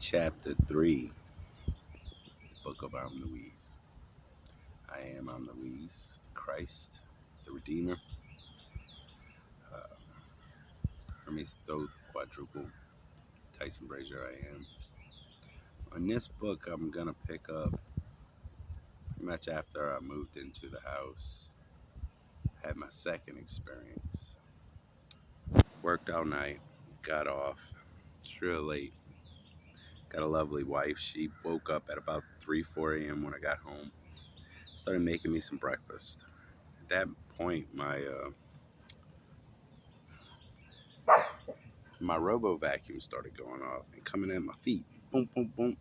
Chapter 3, Book of I'm Louise. I'm Louise, Christ, the Redeemer, uh, Hermes Thoth, Quadruple, Tyson Brazier, I am. On this book, I'm going to pick up pretty much after I moved into the house, had my second experience. Worked all night, got off, it's real late. Got a lovely wife. She woke up at about 3, 4 a.m. when I got home. Started making me some breakfast. At that point, my robo vacuum started going off and coming at my feet. Boom, boom, boom.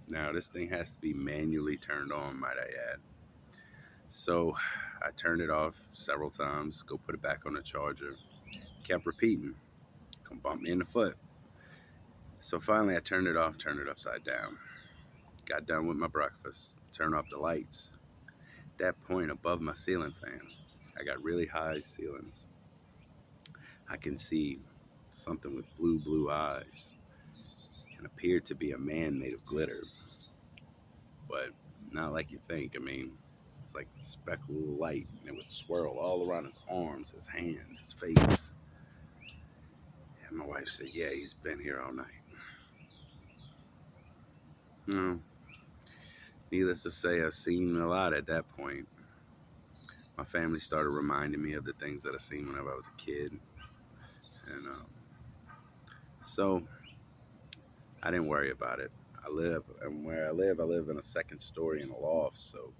Now, this thing has to be manually turned on, might I add. So I turned it off several times, go put it back on the charger. Kept repeating, come bump me in the foot. So finally I turned it off, turned it upside down. Got done with my breakfast, turned off the lights. At that point, above my ceiling fan, I got really high ceilings. I can see something with blue eyes and appeared to be a man made of glitter, but not like you think. I mean, it's like speckled light, and it would swirl all around his arms, his hands, his face. And my wife said, yeah, he's been here all night. No, needless to say, I've seen a lot at that point. My family started reminding me of the things that I seen whenever I was a kid. And so I didn't worry about it. Where I live in a second story in a loft. So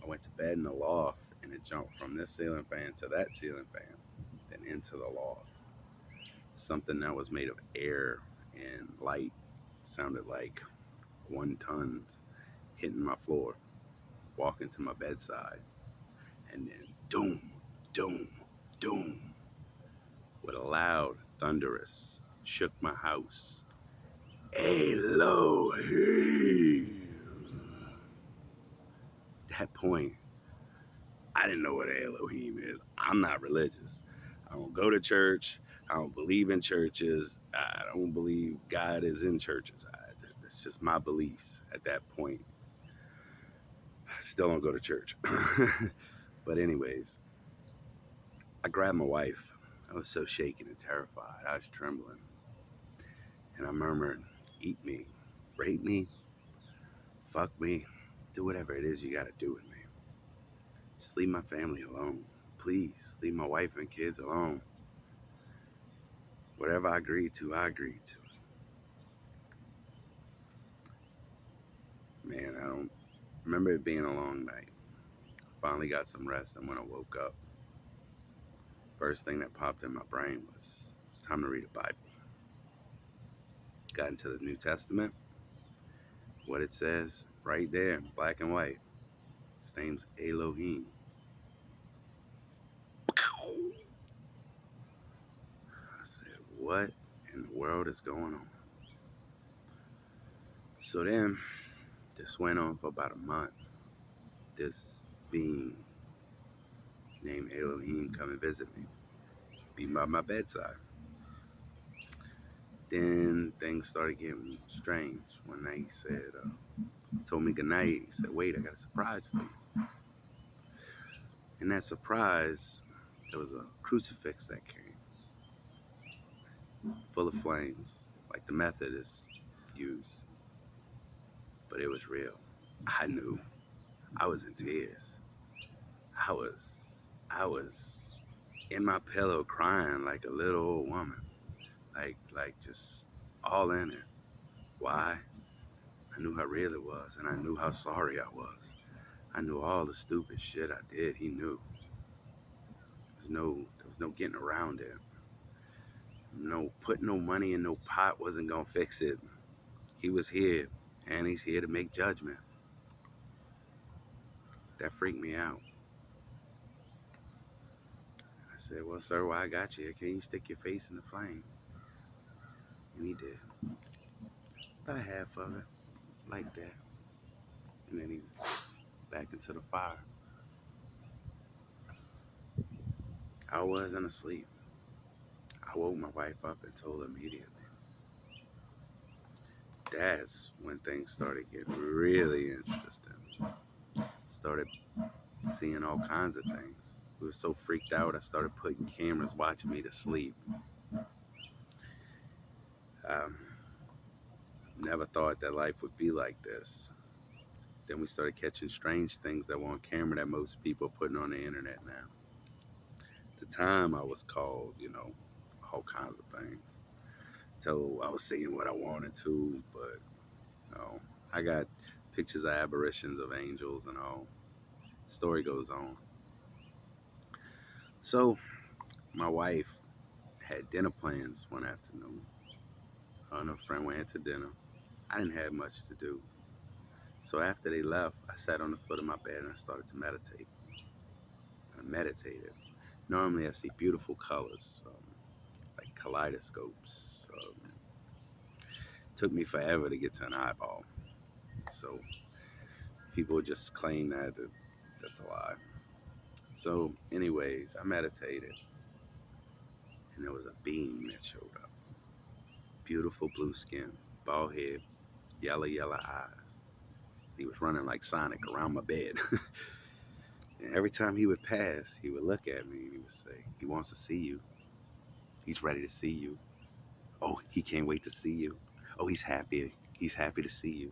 I went to bed in the loft, and it jumped from this ceiling fan to that ceiling fan, then into the loft. Something that was made of air and light sounded like 1 tons hitting my floor, walking to my bedside, and then doom, doom, doom, with a loud, thunderous, shook my house. Elohim. At that point, I didn't know what Elohim is. I'm not religious. I don't go to church. I don't believe in churches. I don't believe God is in churches. It's just my beliefs at that point. I still don't go to church. But anyways, I grabbed my wife. I was so shaken and terrified. I was trembling. And I murmured, eat me, rape me, fuck me, do whatever it is you got to do with me. Just leave my family alone. Please, leave my wife and kids alone. Whatever I agreed to, I agreed to. Man, I don't remember it being a long night. Finally got some rest, and when I woke up, first thing that popped in my brain was, it's time to read a Bible. Got into the New Testament, what it says right there, black and white. His name's Elohim. I said, what in the world is going on? So then, this went on for about a month. This being named Elohim come and visit me, be by my bedside. Then things started getting strange. One night he said, told me goodnight. He said, wait, I got a surprise for you. In that surprise, there was a crucifix that came, full of flames, like the Methodists use. But it was real. I knew. I was in tears. I was in my pillow crying like a little old woman. Like just all in it. Why? I knew how real it was, and I knew how sorry I was. I knew all the stupid shit I did. He knew. There was no getting around it. No putting no money in no pot wasn't gonna fix it. He was here, and he's here to make judgment. That freaked me out. I said, well, sir, why I got you here? Can you stick your face in the flame? And he did. About half of it, like that. And then he back into the fire. I wasn't asleep. I woke my wife up and told her immediately. that's when things started getting really interesting. Started seeing all kinds of things. We were so freaked out, I started putting cameras watching me to sleep. Um, Never thought that life would be like this. Then we started catching strange things that were on camera that most people are putting on the internet now. At the time, I was called, all kinds of things. So I was seeing what I wanted to, but I got pictures of apparitions of angels and all. Story goes on. So my wife had dinner plans one afternoon. Her and her friend went to dinner. I didn't have much to do. So after they left, I sat on the foot of my bed and I started to meditate. I meditated. Normally, I see beautiful colors, like kaleidoscopes. Took me forever to get to an eyeball. So people just claim that that's a lie. So, anyways, I meditated, and there was a being that showed up. Beautiful blue skin, bald head, yellow eyes. He was running like Sonic around my bed. And every time he would pass, he would look at me and he would say, "He wants to see you. He's ready to see you. Oh, he can't wait to see you. Oh, he's happy. He's happy to see you."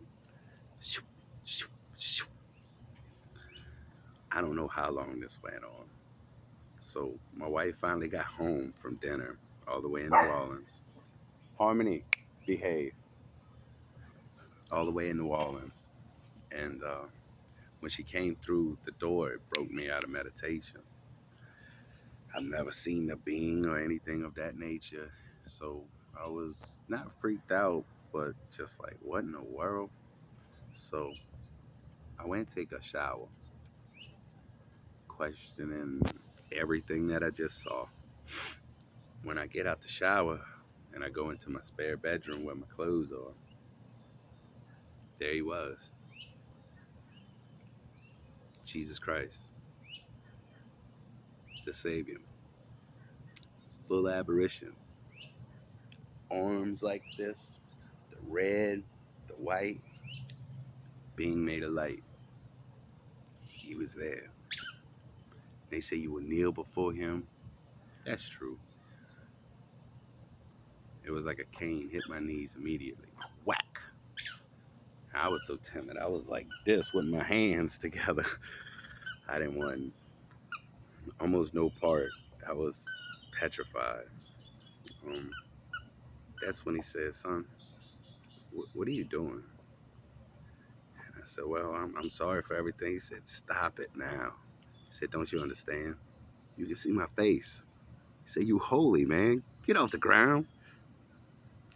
Shoo, shoo, shoo. I don't know how long this went on. So my wife finally got home from dinner all the way in New Orleans. Harmony, behave. All the way in New Orleans. And when she came through the door, it broke me out of meditation. I've never seen a being or anything of that nature. So I was not freaked out, but just like, what in the world? So I went to take a shower, questioning everything that I just saw. When I get out the shower and I go into my spare bedroom where my clothes are, there he was. Jesus Christ, the Savior. Full apparition. Arms like this, the red, the white, being made of light. He was there. They say you will kneel before him. That's true. It was like a cane hit my knees immediately. Whack. I was so timid. I was like this with my hands together. I didn't want almost no part. I was petrified. Um, that's when he said, "Son, what are you doing?" And I said, "Well, I'm sorry for everything." He said, "Stop it now." He said, "Don't you understand? You can see my face." He said, "You holy, man. Get off the ground."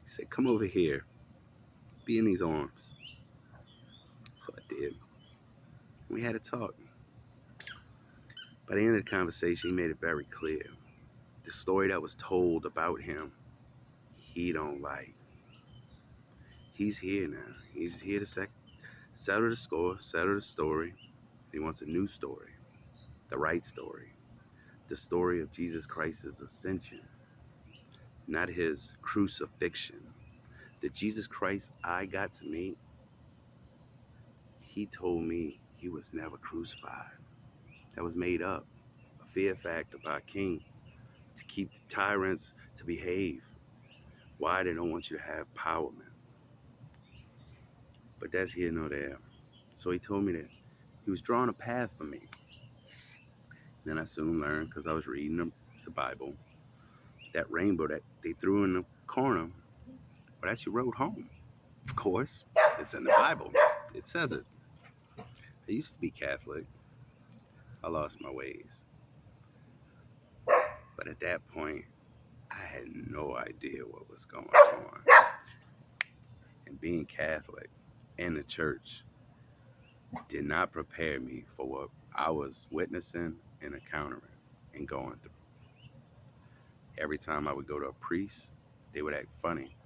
He said, "Come over here. Be in these arms." So I did. We had a talk. By the end of the conversation, he made it very clear. The story that was told about him, he don't like. He's here now. He's here to settle the score, settle the story. He wants a new story, the right story, the story of Jesus Christ's ascension, not his crucifixion. The Jesus Christ I got to meet, he told me he was never crucified. That was made up, a fear factor by a king to keep the tyrants to behave. Why they don't want you to have power, man. But that's here nor there. So he told me that he was drawing a path for me. Then I soon learned, because I was reading the Bible, that rainbow that they threw in the corner, but actually rode home. Of course, it's in the Bible. It says it. I used to be Catholic. I lost my ways. But at that point, I had no idea what was going on. And being Catholic in the church did not prepare me for what I was witnessing and encountering and going through. Every time I would go to a priest, they would act funny.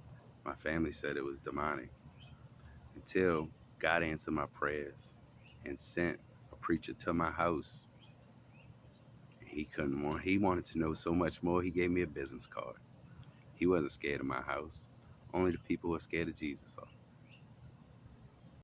My family said it was demonic until God answered my prayers and sent a preacher to my house. He couldn't want. He wanted to know so much more. He gave me a business card. He wasn't scared of my house. Only the people who are scared of Jesus are.